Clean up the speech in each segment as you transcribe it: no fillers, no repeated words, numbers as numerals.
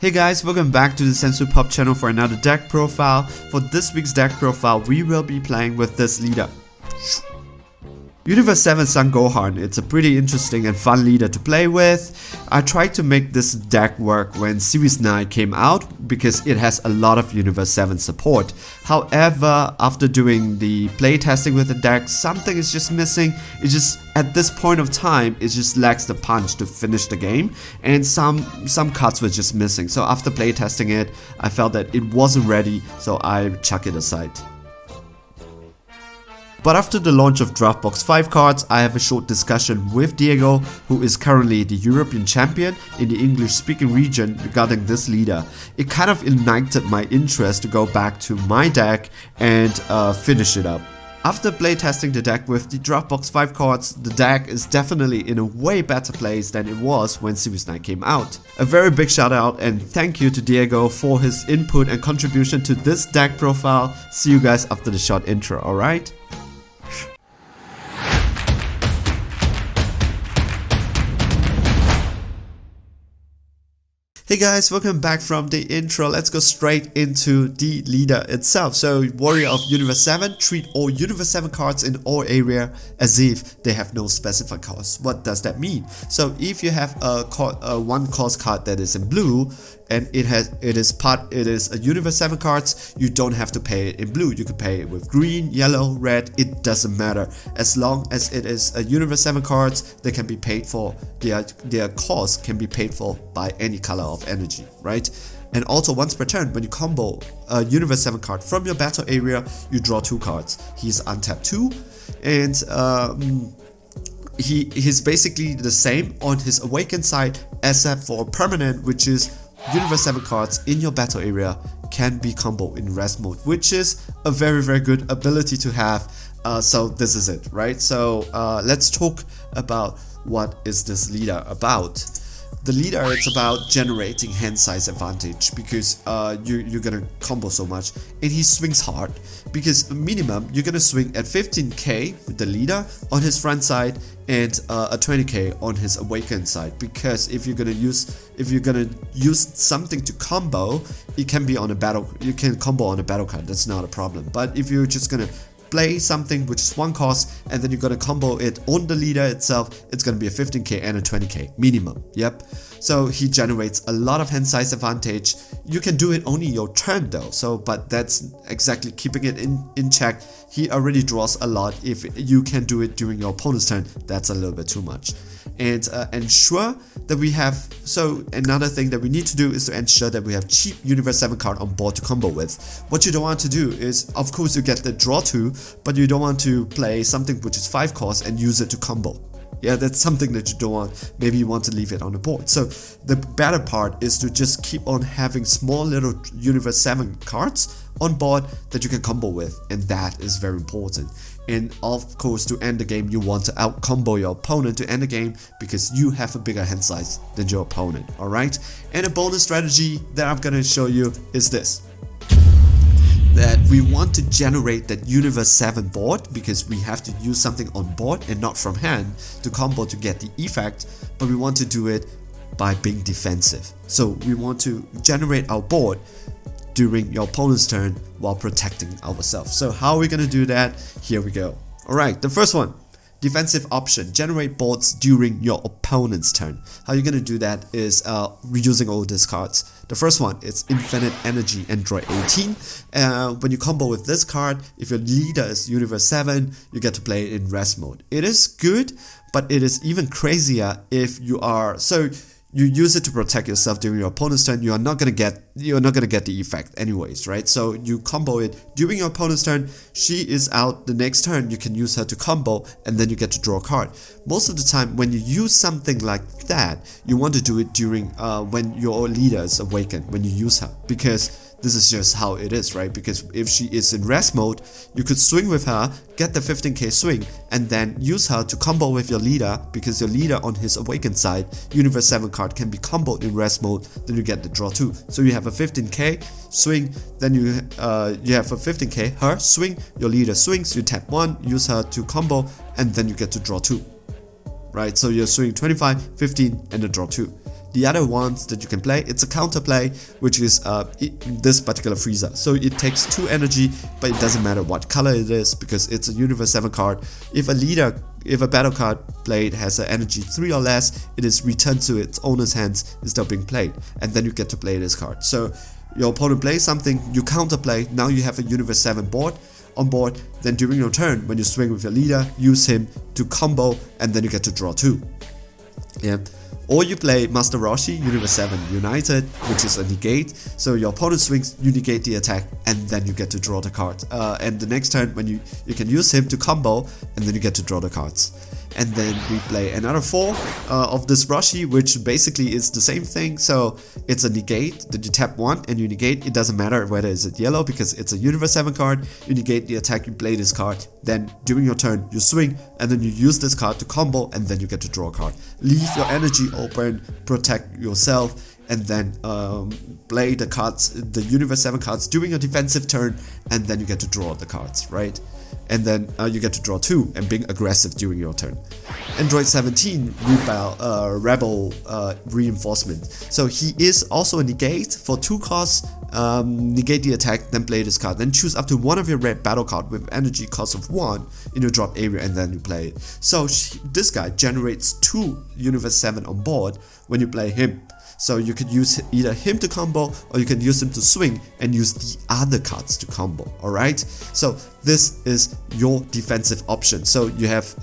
Hey guys, welcome back to the Sensu Pop channel for another deck profile. For this week's deck profile, we will be playing with this leader. Universe 7 Son Gohan. It's a pretty interesting and fun leader to play with. I tried to make this deck work when Series 9 came out because it has a lot of Universe 7 support. However, after doing the playtesting with the deck, something is just missing. It just, at this point of time, it just lacks the punch to finish the game, and some cards were just missing. So after playtesting it, I felt that it wasn't ready, so I chuck it aside. But after the launch of Draftbox 5 cards, I have a short discussion with Diego, who is currently the European champion in the English-speaking region, regarding this leader. It kind of ignited my interest to go back to my deck and finish it up. After playtesting the deck with the Draftbox 5 cards, the deck is definitely in a way better place than it was when Series 9 came out. A very big shout out and thank you to Diego for his input and contribution to this deck profile. See you guys after the short intro, alright? Hey guys, welcome back from the intro. Let's go straight into the leader itself. So, Warrior of Universe 7, treat all Universe 7 cards in all area as if they have no specified cost. What does that mean? So, if you have a one cost card that is in blue and it is a Universe 7 cards, you don't have to pay it in blue. You can pay it with green, yellow, red, it doesn't matter. As long as it is a Universe 7 cards, they can be paid for, their cost can be paid for by any color of energy, right? And also once per turn, when you combo a Universe 7 card from your battle area, you draw 2 cards. He's untapped 2, and he's basically the same on his awakened side, except for permanent, which is Universe 7 cards in your battle area can be comboed in rest mode, which is a very good ability to have. So this is it, right? So let's talk about what is this leader about. The leader, it's about generating hand size advantage because you're gonna combo so much, and he swings hard because minimum you're gonna swing at 15k with the leader on his front side and a 20k on his awakened side, because if you're gonna use something to combo, it can be on a battle, you can combo on a battle card, that's not a problem. But if you're just gonna play something which is one cost and then you're gonna combo it on the leader itself, it's gonna be a 15k and a 20k minimum. Yep. So he generates a lot of hand size advantage. You can do it only your turn though, so but that's exactly keeping it in check. He already draws a lot. If you can do it during your opponent's turn, that's a little bit too much. And ensure that we have, so another thing that we need to do is to ensure that we have cheap Universe 7 card on board to combo with. What you don't want to do is, of course you get the draw 2, but you don't want to play something which is 5 cost and use it to combo. Yeah, that's something that you don't want. Maybe you want to leave it on the board. So the better part is to just keep on having small little Universe 7 cards on board that you can combo with, and that is very important. And of course, to end the game, you want to out combo your opponent to end the game because you have a bigger hand size than your opponent, alright? And a bonus strategy that I'm gonna show you is this. That we want to generate that Universe 7 board because we have to use something on board and not from hand to combo to get the effect, but we want to do it by being defensive. So we want to generate our board during your opponent's turn while protecting ourselves. So how are we going to do that? Here we go. Alright, the first one. Defensive option, generate boards during your opponent's turn. How you're gonna do that is reusing all these cards. The first one is Infinite Energy Android 18. When you combo with this card, if your leader is Universe 7, you get to play it in rest mode. It is good, but it is even crazier if you are, so you use it to protect yourself during your opponent's turn. You're not gonna get the effect anyways, right? So you combo it during your opponent's turn. She is out the next turn. You can use her to combo, and then you get to draw a card. Most of the time, when you use something like that, you want to do it during when your leader is awakened. When you use her, because this is just how it is, right? Because if she is in rest mode, you could swing with her, get the 15k swing, and then use her to combo with your leader, because your leader on his awakened side, Universe 7 card can be comboed in rest mode, then you get the draw 2. So you have a 15k swing, then you have a 15k, her swing, your leader swings, you tap 1, use her to combo, and then you get to draw 2. Right? So you're swinging 25, 15, and a draw 2. The other ones that you can play, it's a counterplay, which is this particular Frieza. So it takes 2 energy, but it doesn't matter what color it is because it's a Universe 7 card. If a battle card played has an energy 3 or less, it is returned to its owner's hands instead of being played, and then you get to play this card. So your opponent plays something, you counterplay, now you have a Universe 7 board on board. Then during your turn, when you swing with your leader, use him to combo, and then you get to draw 2. Yeah. Or you play Master Roshi, Universe 7 United, which is a negate. So your opponent swings, you negate the attack, and then you get to draw the card. And the next turn, when you can use him to combo, and then you get to draw the cards. And then we play another 4 of this Roshi, which basically is the same thing. So it's a negate that you tap 1 and you negate. It doesn't matter whether it's yellow because it's a Universe 7 card. You negate the attack, you play this card. Then during your turn, you swing and then you use this card to combo, and then you get to draw a card. Leave your energy open, protect yourself, and then play the cards, the Universe 7 cards during your defensive turn, and then you get to draw the cards, right? And then you get to draw 2 and being aggressive during your turn. Android 17, Rebel Reinforcement. So he is also a negate for 2 costs. Negate the attack, then play this card. Then choose up to 1 of your red battle card with energy cost of 1 in your drop area, and then you play it. So this guy generates 2 Universe 7 on board when you play him. So you could use either him to combo, or you can use him to swing and use the other cards to combo, alright? So this is your defensive option. So you have,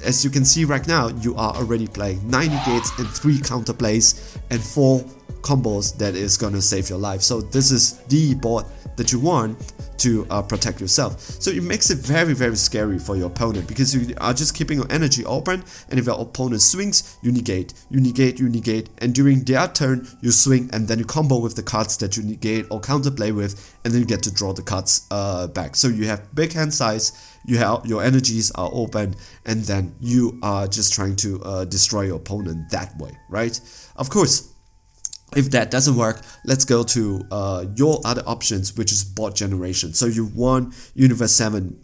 as you can see right now, you are already playing 9 negates and 3 counterplays and 4 combos that is gonna save your life. So this is the board that you want to protect yourself. So it makes it very, very scary for your opponent because you are just keeping your energy open, and if your opponent swings, you negate, and during their turn, you swing and then you combo with the cards that you negate or counterplay with, and then you get to draw the cards back. So you have big hand size, your energies are open, and then you are just trying to destroy your opponent that way, right? Of course, if that doesn't work, let's go to your other options, which is board generation. So you want Universe 7.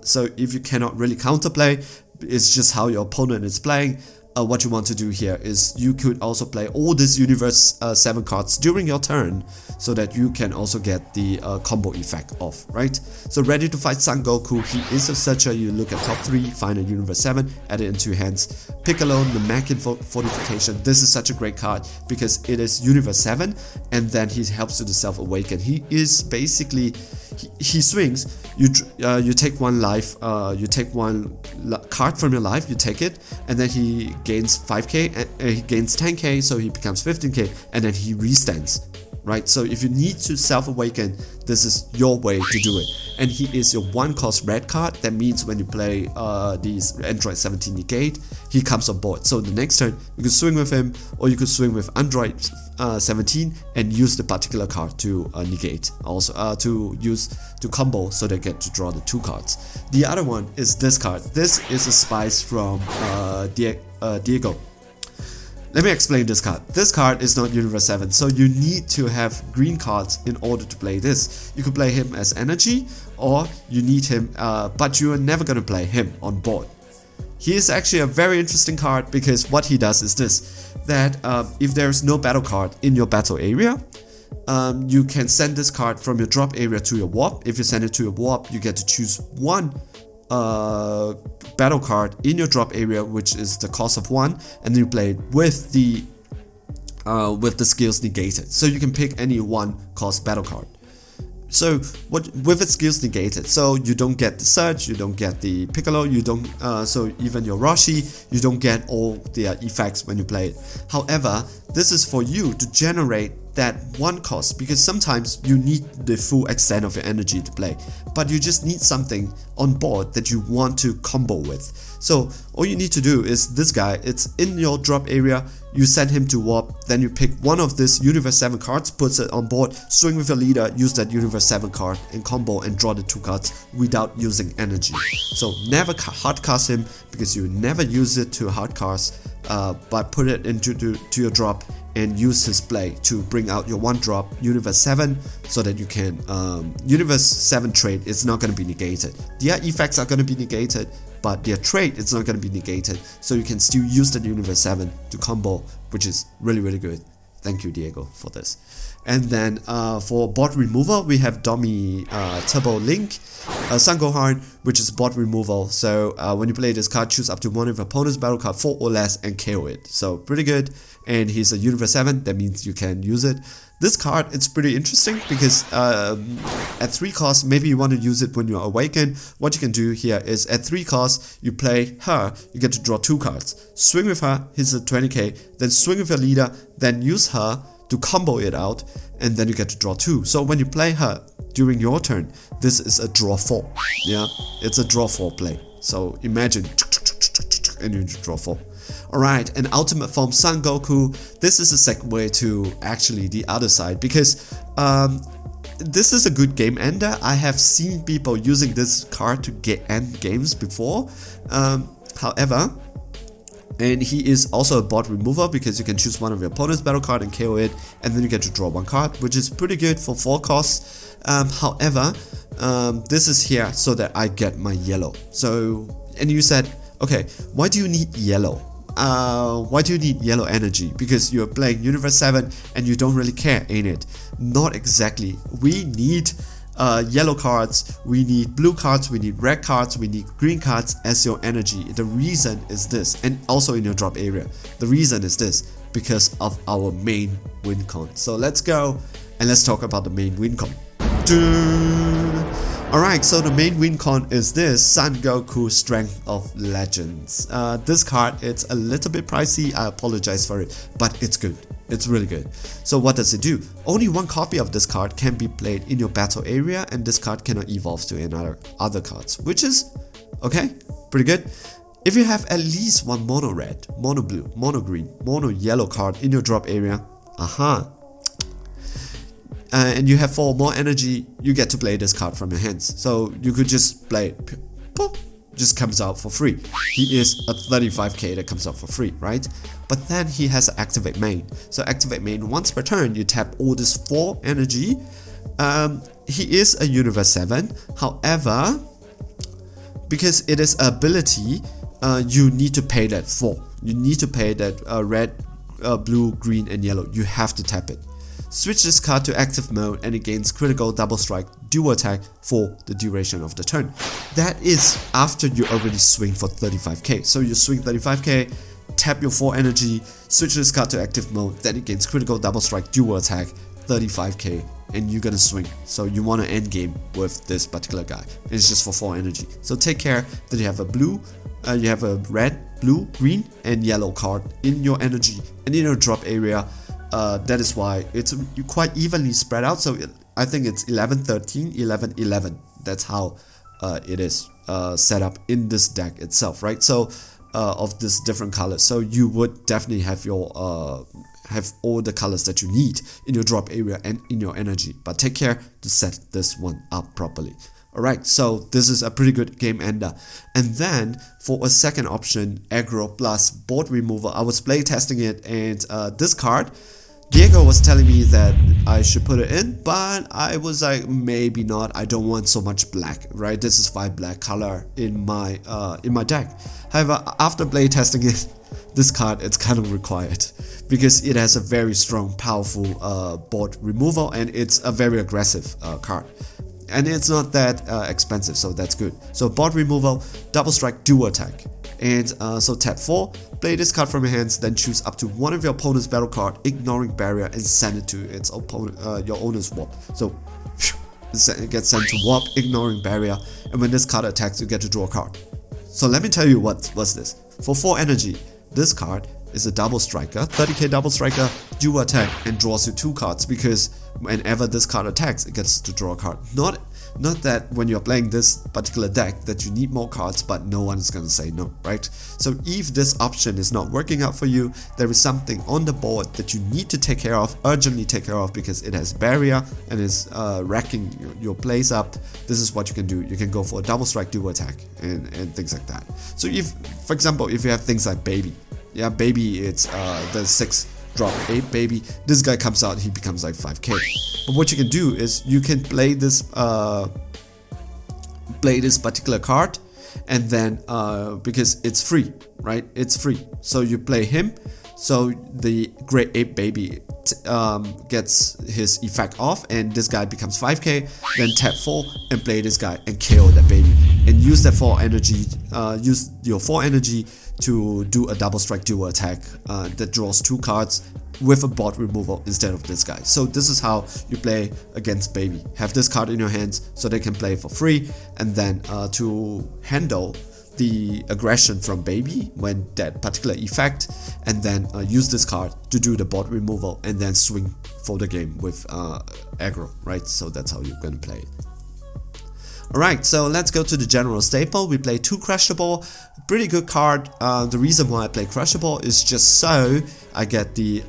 So if you cannot really counterplay, it's just how your opponent is playing. What you want to do here is you could also play all these Universe 7 cards during your turn, so that you can also get the combo effect off, right? So ready to fight Son Goku, he is a searcher. You look at top 3, find a Universe 7, add it into your hands. Pick alone the Mackin Fortification. This is such a great card because it is Universe 7, and then he helps you to self-awaken. He is basically, he swings, you take 1 life, you take 1 card from your life, you take it, and then he gains 5k, he gains 10k, so he becomes 15k, and then he restands, right? So if you need to self-awaken, this is your way to do it. And he is your 1 cost red card. That means when you play these Android 17 negate, he comes on board. So the next turn, you can swing with him, or you could swing with Android 17 and use the particular card to negate, also to use to combo, so they get to draw the 2 cards. The other one is this card. This is a spice from Diego. Let me explain this card. This card is not Universe 7, so you need to have green cards in order to play this. You could play him as energy, or you need him, but you are never gonna play him on board. He is actually a very interesting card because what he does is this, that if there is no battle card in your battle area, you can send this card from your drop area to your warp. If you send it to your warp, you get to choose 1 battle card in your drop area, which is the cost of 1, and then you play it with the skills negated. So you can pick any 1 cost battle card. So with its skills negated, so you don't get the Surge, you don't get the Piccolo, you don't so even your Roshi, you don't get all the effects when you play it. However, this is for you to generate that 1 cost, because sometimes you need the full extent of your energy to play, but you just need something on board that you want to combo with. So all you need to do is this guy, it's in your drop area, you send him to warp, then you pick 1 of this Universe 7 cards, puts it on board, swing with your leader, use that Universe 7 card and combo and draw the 2 cards without using energy. So never hard cast him, because you never use it to hard cast, but put it into your drop and use his play to bring out your 1 drop Universe 7, so that you can Universe 7 trade is not going to be negated. The effects are going to be negated, but their trait is not going to be negated, so you can still use the Universe 7 to combo, which is really good. Thank you, Diego, for this. And then for board removal, we have Domi Turbo Link, Son Gohan, which is board removal. So when you play this card, choose up to one of your opponent's battle card 4 or less and KO it. So pretty good. And he's a Universe 7, that means you can use it. This card, it's pretty interesting because at 3 costs, maybe you want to use it when you're awakened. What you can do here is at 3 costs, you play her, you get to draw 2 cards. Swing with her, hits a 20k, then swing with your leader, then use her to combo it out, and then you get to draw 2. So when you play her during your turn, this is a draw 4. Yeah, it's a draw 4 play. So imagine, and you draw 4. Alright, and Ultimate Form Son Goku, this is a segue to actually the other side, because this is a good game ender. I have seen people using this card to end games before. However, and he is also a board remover because you can choose one of your opponent's battle card and KO it, and then you get to draw 1 card, which is pretty good for 4 costs. However, this is here so that I get my yellow. So, and you said, okay, why do you need yellow? Why do you need yellow energy? Because you're playing Universe 7 and you don't really care, ain't it? Not exactly. We need yellow cards, we need blue cards, we need red cards, we need green cards as your energy. The reason is this, and also in your drop area. The reason is this, because of our main win con. So let's go and let's talk about the main win con. Alright, so the main win con is this, Son Goku Strength of Legends. This card, it's a little bit pricey, I apologize for it, but it's good. It's really good. So what does it do? Only 1 copy of this card can be played in your battle area, and this card cannot evolve to any other cards, which is, okay, pretty good. If you have at least 1 mono red, mono blue, mono green, mono yellow card in your drop area, and you have 4 more energy, you get to play this card from your hands. So you could just play it, poof, just comes out for free. He is a 35k that comes out for free, right? But then he has an activate main. So activate main, once per turn, you tap all this 4 energy. He is a Universe 7, however, because it is ability, you need to pay that 4. You need to pay that red, blue, green and yellow. You have to tap it. Switch this card to active mode and it gains critical, double strike, dual attack for the duration of the turn. That is after you already swing for 35k. So you swing 35k, tap your 4 energy, switch this card to active mode, then it gains critical, double strike, dual attack, 35k, and you're gonna swing. So you want to end game with this particular guy. It's just for 4 energy. So take care that you have a blue, you have a red, blue, green and yellow card in your energy and in your drop area. That is why it's quite evenly spread out. So I think it's 11-13, 11-11. That's how it is set up in this deck itself, right? So of this different colors. So you would definitely have your have all the colors that you need in your drop area and in your energy. But take care to set this one up properly. Alright, so this is a pretty good game ender. And then for a second option, aggro plus board removal, I was play testing it, and this card, Diego was telling me that I should put it in, but I was like, maybe not. I don't want so much black, right? This is 5 black color in my deck. However, after play testing it, this card, it's kind of required because it has a very strong, powerful board removal, and it's a very aggressive card. And it's not that expensive, so that's good. So board removal, double strike, dual attack. And so tap 4, play this card from your hands, then choose up to one of your opponent's battle card, ignoring barrier, and send it to its opponent, your owner's warp. So it gets sent to warp, ignoring barrier, and when this card attacks, you get to draw a card. So let me tell you what's this. For 4 energy, this card is a double striker, 30k double striker, dual attack, and draws you 2 cards, because whenever this card attacks, it gets to draw a card. Not that when you're playing this particular deck that you need more cards, but no one is gonna say no, right? So if this option is not working out for you, there is something on the board that you need to take care of, urgently take care of, because it has barrier and is racking your plays up. This is what you can do. You can go for a double strike, dual attack, and things like that. So if, for example, if you have things like Baby, yeah, Baby, it's the 6 drop 8 Baby, this guy comes out, he becomes like 5k. But what you can do is you can play this particular card, and then because it's free, right? It's free, so you play him, so the Great Ape Baby gets his effect off, and this guy becomes 5k. Then tap 4 and play this guy and KO that baby, and use that 4 energy, use your 4 energy to do a double strike dual attack that draws 2 cards with a bot removal instead of this guy. So this is how you play against Baby. Have this card in your hands so they can play for free, and then to handle the aggression from Baby when that particular effect, and then use this card to do the bot removal and then swing for the game with aggro, right? So that's how you're gonna play it. Alright, so let's go to the general staple. We play 2 Crushable, pretty good card. The reason why I play Crushable is just so I get the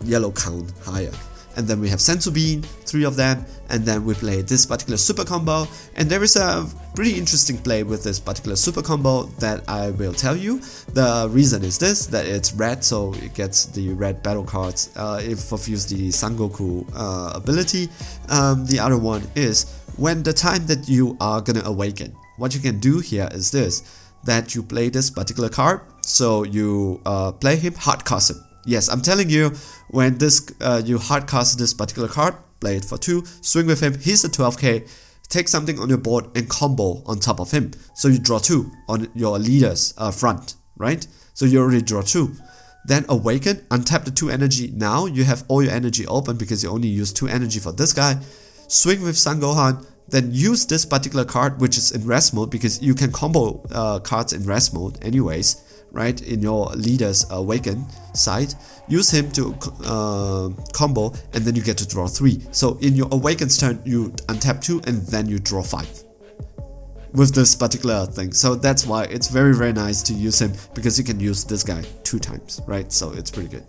yellow count higher. And then we have Senzu Bean, 3 of them, and then we play this particular super combo. And there is a pretty interesting play with this particular super combo that I will tell you. The reason is this, that it's red, so it gets the red battle cards. It fulfills the Sangoku ability. The other one is when the time that you are gonna awaken, what you can do here is this, that you play this particular card, so you play him, hardcast him. Yes, I'm telling you, when this you hardcast this particular card, play it for 2, swing with him, he's a 12k, take something on your board and combo on top of him. So you draw 2 on your leader's front, right? So you already draw 2. Then awaken, untap the 2 energy. Now you have all your energy open because you only use 2 energy for this guy. Swing with Son Gohan, then use this particular card which is in rest mode, because you can combo cards in rest mode anyways, right, in your leader's awaken side. Use him to combo, and then you get to draw 3. So in your awaken's turn you untap 2 and then you draw 5 with this particular thing. So that's why it's very nice to use him, because you can use this guy 2 times, right? So it's pretty good.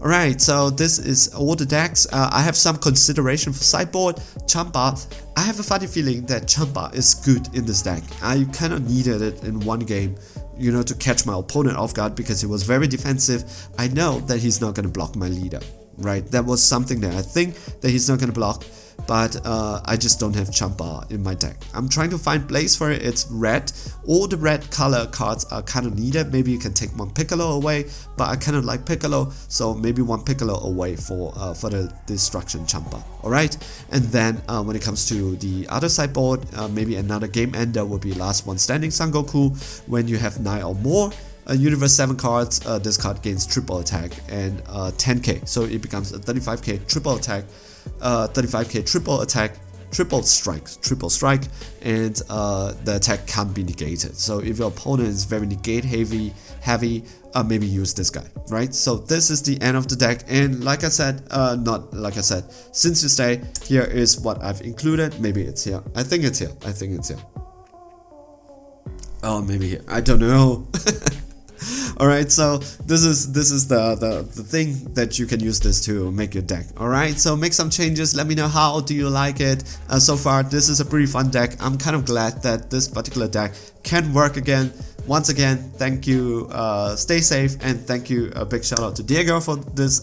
Alright, so this is all the decks. I have some consideration for sideboard. Champa, I have a funny feeling that Champa is good in this deck. I kind of needed it in one game, you know, to catch my opponent off guard, because he was very defensive. I know that he's not going to block my leader, right? That was something that I think that he's not going to block, but I just don't have Champa in my deck. I'm trying to find place for it. It's red. All the red color cards are kind of needed. Maybe you can take one Piccolo away, but I kind of like Piccolo, so maybe one Piccolo away for the destruction Champa. Alright, and then when it comes to the other sideboard, maybe another game ender would be Last One Standing Sangoku. When you have 9 or more Universe 7 cards, this card gains triple attack and 10k, so it becomes a 35k triple attack, 35k triple attack, triple strike, and the attack can't be negated. So if your opponent is very negate heavy, maybe use this guy, right? So this is the end of the deck, and like I said, since you stay, here is what I've included. Maybe it's here. I think it's here. Oh, maybe here. I don't know. Alright, so this is the thing that you can use this to make your deck. Alright, so make some changes, let me know how do you like it. So far this is a pretty fun deck. I'm kind of glad that this particular deck can work again. Once again, thank you, stay safe, and thank you, a big shout out to Diego for this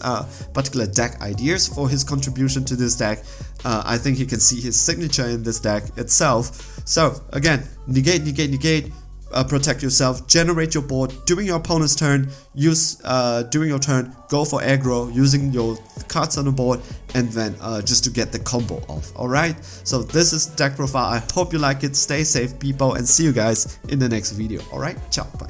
particular deck ideas, for his contribution to this deck. I think you can see his signature in this deck itself. So again, negate, protect yourself, generate your board during your opponent's turn, use during your turn, go for aggro using your cards on the board, and then just to get the combo off. Alright, so this is deck profile. I hope you like it. Stay safe, people, and see you guys in the next video. Alright, ciao, bye.